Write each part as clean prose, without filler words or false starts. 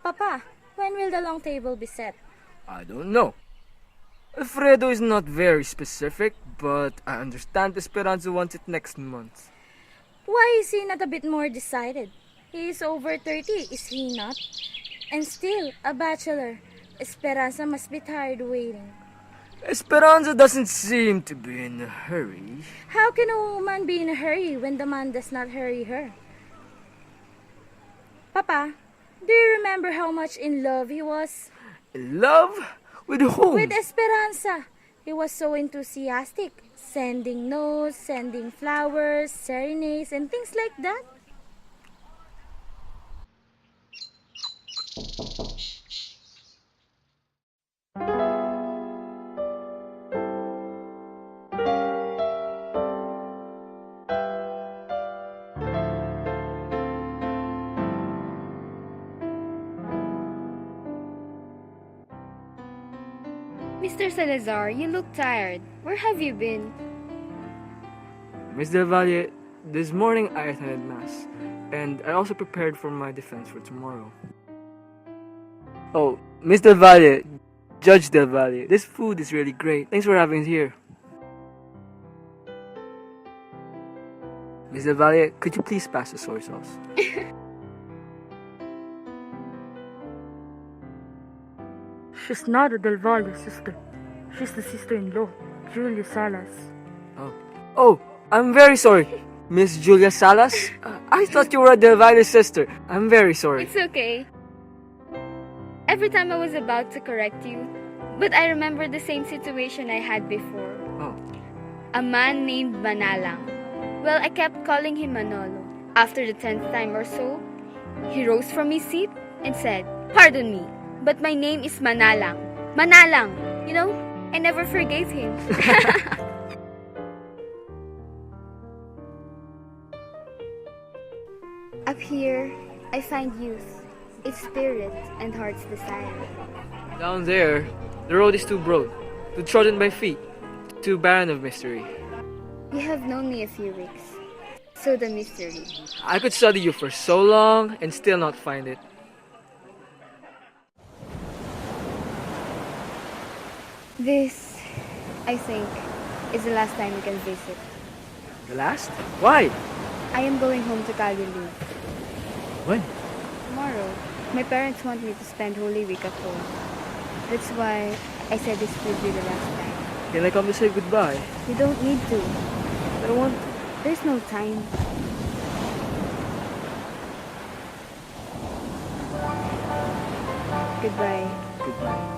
Papa, when will the long table be set? I don't know. Alfredo is not very specific, but I understand Esperanza wants it next month. Why is he not a bit more decided? He is over 30, is he not? And still a bachelor. Esperanza must be tired waiting. Esperanza doesn't seem to be in a hurry. How can a woman be in a hurry when the man does not hurry her? Papa, do you remember how much in love he was? In love? With whom? With Esperanza. He was so enthusiastic, sending notes, sending flowers, serenades, and things like that. Mr. Salazar, you look tired. Where have you been? Miss Del Valle, this morning I attended Mass, and I also prepared for my defense for tomorrow. Oh, Miss Del Valle, Judge Del Valle, this food is really great. Thanks for having it here. Miss Del Valle, could you please pass the soy sauce? She's not a Del Valle's sister. She's the sister-in-law, Julia Salas. Oh, I'm very sorry. Miss Julia Salas? I thought you were a Del Valle's sister. I'm very sorry. It's okay. Every time I was about to correct you, but I remember the same situation I had before. Oh. A man named Manalang. Well, I kept calling him Manolo. After the 10th time or so, he rose from his seat and said, "Pardon me, but my name is Manalang. Manalang! You know, I never forgave him." Up here, I find youth, its spirit, and heart's desire. Down there, the road is too broad, too trodden by feet, too barren of mystery. You have known me a few weeks, so the mystery. I could study you for so long and still not find it. This, I think, is the last time we can visit. The last? Why? I am going home to Calgary When? tomorrow. My parents want me to spend Holy Week at home. That's why I said this would be the last time. Can I come to say goodbye? You don't need to. I don't want to. There's no time. Goodbye. Goodbye.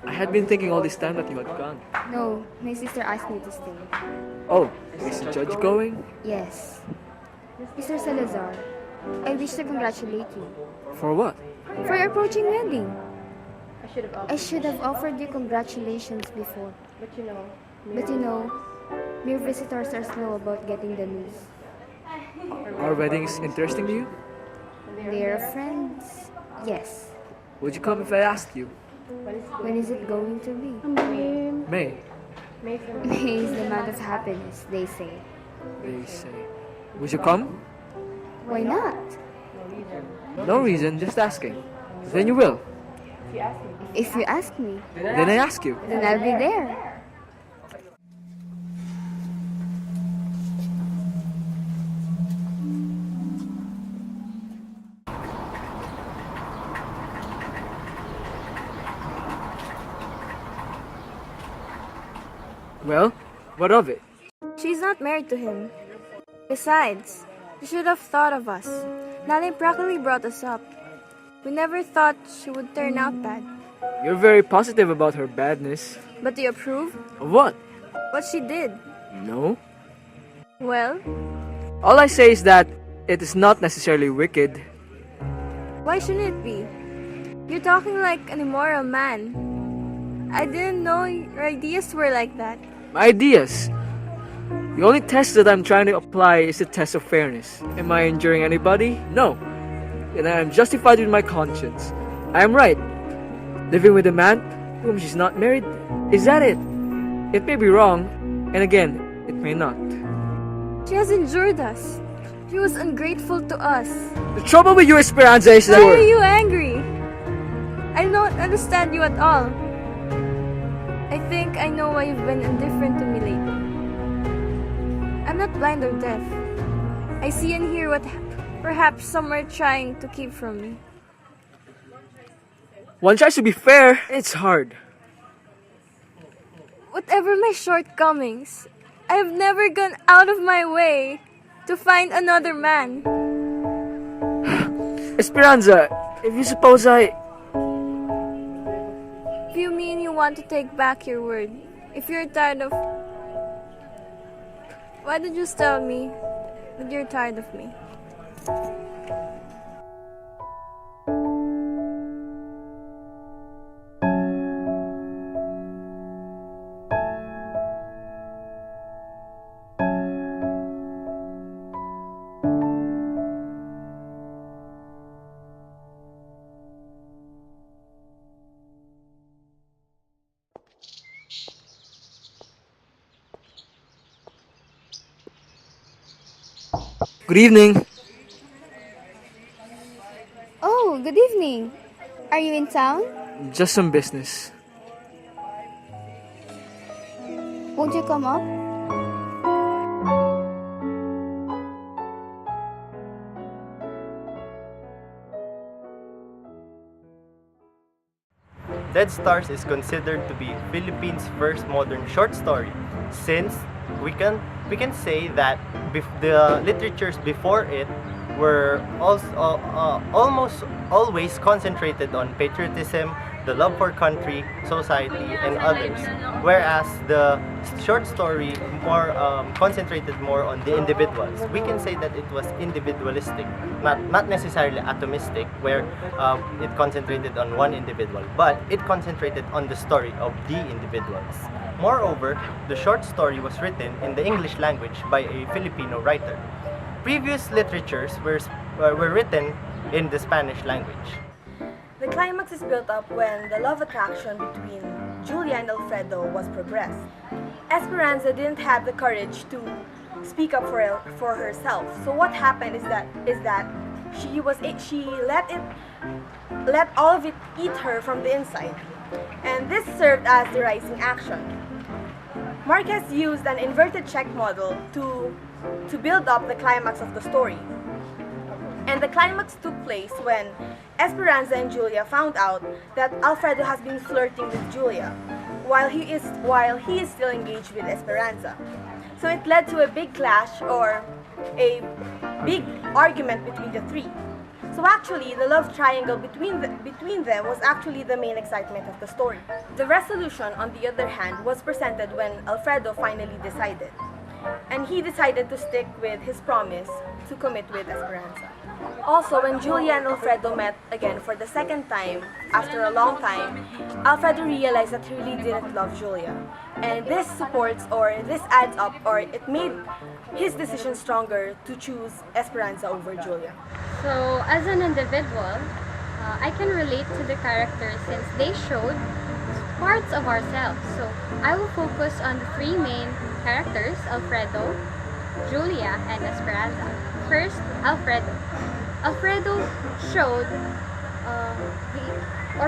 I had been thinking all this time that you had gone. No, my sister asked me to stay. Oh, is the judge going? Yes. Mr. Salazar, I wish to congratulate you For what? for your approaching wedding. I should have offered you congratulations before. But you know, mere visitors are slow about getting the news. Our wedding is interesting to you? They're friends. Yes. Would you come if I asked you? When is it going to be? May, May is the month of happiness, they say. they say. Would you come? Why not? No reason, just asking. Then you will. If you ask me, Then I ask you. then I'll be there. Well, what of it? She's not married to him. Besides, she should have thought of us. Nanay practically brought us up. We never thought she would turn out bad. You're very positive about her badness. But do you approve? Of what? What she did? No. Well, All I say is that it is not necessarily wicked. why shouldn't it be? You're talking like an immoral man. I didn't know your ideas were like that. My ideas. The only test that I'm trying to apply is the test of fairness. Am I injuring anybody? No. and I am justified in my conscience. I am right. Living with a man whom she's not married, is that it? It may be wrong, and again, it may not. She has injured us. She was ungrateful to us. The trouble with you, Esperanza, is that Why are you angry? I don't understand you at all. I think I know why you've been indifferent to me lately. I'm not blind or deaf. I see and hear what perhaps some are trying to keep from me. one tries to be fair, and it's hard. Whatever my shortcomings, I have never gone out of my way to find another man. Esperanza, if you suppose If you mean you want to take back your word, if you're tired of... Why don't you just tell me that you're tired of me? good evening. Oh, good evening. Are you in town? Just some business. Won't you come up? Dead Stars is considered to be Philippines' first modern short story, since we can say that the literatures before it were also, almost always concentrated on patriotism, the love for country, society, and others, whereas the short story more concentrated more on the individuals. We can say that it was individualistic, not necessarily atomistic, where it concentrated on one individual, but it concentrated on the story of the individuals. Moreover, the short story was written in the English language by a Filipino writer. Previous literatures were written in the Spanish language. The climax is built up when the love attraction between Julia and Alfredo was progressed. Esperanza didn't have the courage to speak up for herself. So what happened is that she let all of it eat her from the inside, and this served as the rising action. Marquez used an inverted check model to build up the climax of the story. And the climax took place when Esperanza and Julia found out that Alfredo has been flirting with Julia while he is still engaged with Esperanza. So it led to a big clash, or a big argument between the three. So actually, the love triangle between them was actually the main excitement of the story. The resolution, on the other hand, was presented when Alfredo finally decided. And he decided to stick with his promise to commit with Esperanza. Also, when Julia and Alfredo met again for the second time after a long time, Alfredo realized that he really didn't love Julia. And this adds up, or it made his decision stronger to choose Esperanza over Julia. So, as an individual, I can relate to the characters since they showed parts of ourselves. So, I will focus on the three main characters, Alfredo, Julia, and Esperanza. First, Alfredo. Alfredo showed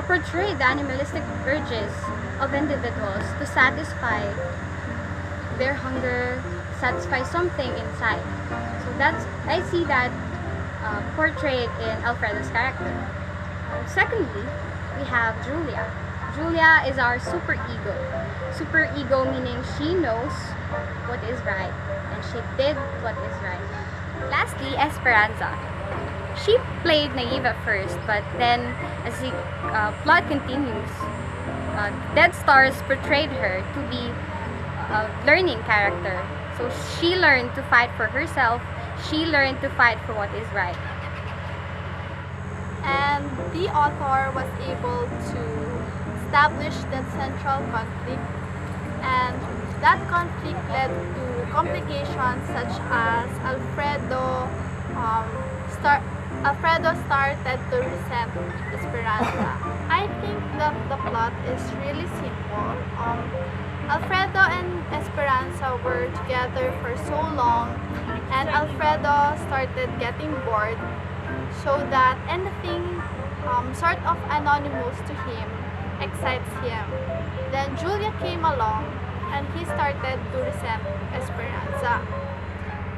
portrayed the animalistic urges of individuals to satisfy their hunger, satisfy something inside. So I see that portrayed in Alfredo's character. Secondly, we have Julia. Julia is our super ego. Super ego meaning she knows what is right and she did what is right. Lastly, Esperanza. She played naive at first, but then as the plot continues, Dead Stars portrayed her to be a learning character. So she learned to fight for herself, she learned to fight for what is right. And the author was able to establish that central conflict, and that conflict led to complications such as Alfredo started to resent Esperanza. I think that the plot is really simple. Alfredo and Esperanza were together for so long, and Alfredo started getting bored, so that anything sort of anonymous to him excites him. Then Julia came along, and he started to resent Esperanza.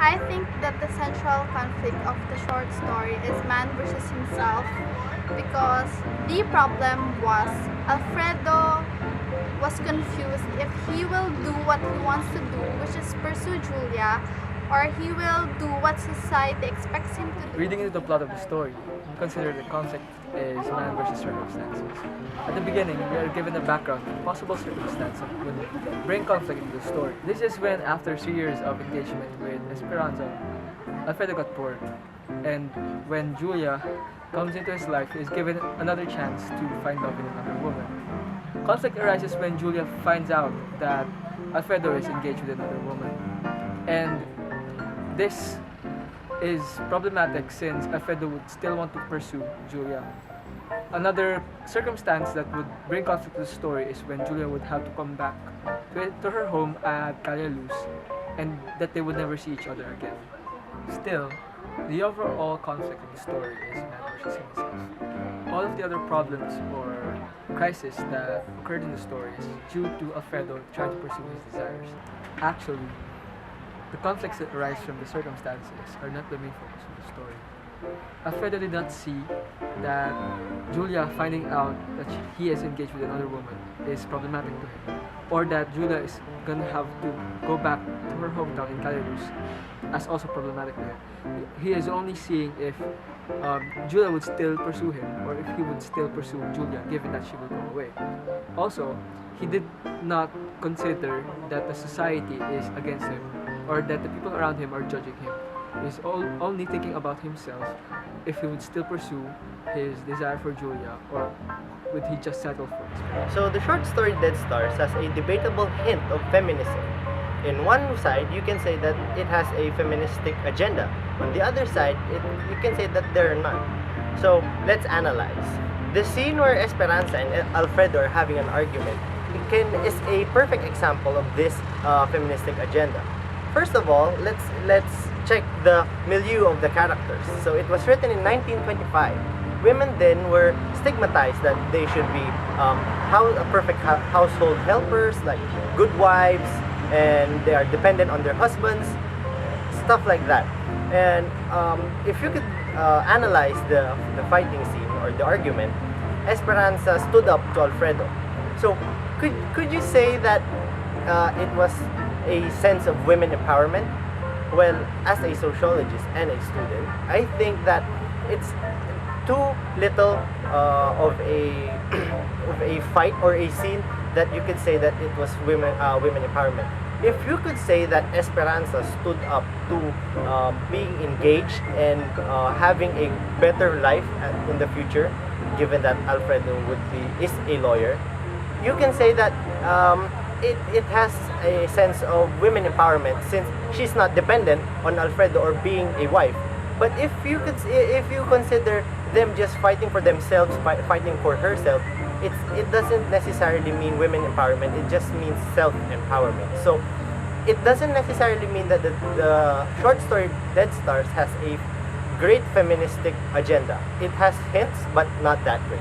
I think that the central conflict of the short story is man versus himself, because the problem was Alfredo was confused if he will do what he wants to do, which is pursue Julia, or he will do what society expects him to do. Reading into the plot of the story, consider the conflict is man versus circumstances. At the beginning, we are given a background of possible circumstances that would bring conflict into the story. This is when, after 3 years of engagement with Esperanza, Alfredo got bored, and when Julia comes into his life, he is given another chance to find love in another woman. Conflict arises when Julia finds out that Alfredo is engaged with another woman, and this is problematic since Alfredo would still want to pursue Julia. Another circumstance that would bring conflict to the story is when Julia would have to come back to her home at Calle Luz, and that they would never see each other again. Still, the overall conflict of the story is man versus himself. All of the other problems or crisis that occurred in the story is due to Alfredo trying to pursue his desires. Actually, the conflicts that arise from the circumstances are not the main focus of the story. Alfredo did not see that Julia finding out that he is engaged with another woman is problematic to him, or that Julia is gonna have to go back to her hometown in Calle Luz as also problematic to him. He is only seeing if Julia would still pursue him, or if he would still pursue Julia given that she will go away. Also, he did not consider that the society is against him, or that the people around him are judging him. He's only thinking about himself, if he would still pursue his desire for Julia, or would he just settle for it. So the short story Dead Stars has a debatable hint of feminism. In one side, you can say that it has a feministic agenda. On the other side, you can say that there are none. So let's analyze. The scene where Esperanza and Alfredo are having an argument is a perfect example of this feministic agenda. First of all, let's check the milieu of the characters. So it was written in 1925. Women then were stigmatized that they should be perfect household helpers, like good wives, and they are dependent on their husbands, stuff like that. And if you could analyze the fighting scene or the argument, Esperanza stood up to Alfredo. So could you say that it was a sense of women empowerment? Well, as a sociologist and a student, I think that it's too little of a fight or a scene that you could say that it was women empowerment. If you could say that Esperanza stood up to being engaged and having a better life in the future, given that Alfredo is a lawyer, you can say that it has a sense of women empowerment since she's not dependent on Alfredo or being a wife. But if you consider them just fighting for themselves, fighting for herself, it doesn't necessarily mean women empowerment. It just means self-empowerment. So it doesn't necessarily mean that the short story Dead Stars has a great feministic agenda. It has hints, but not that great.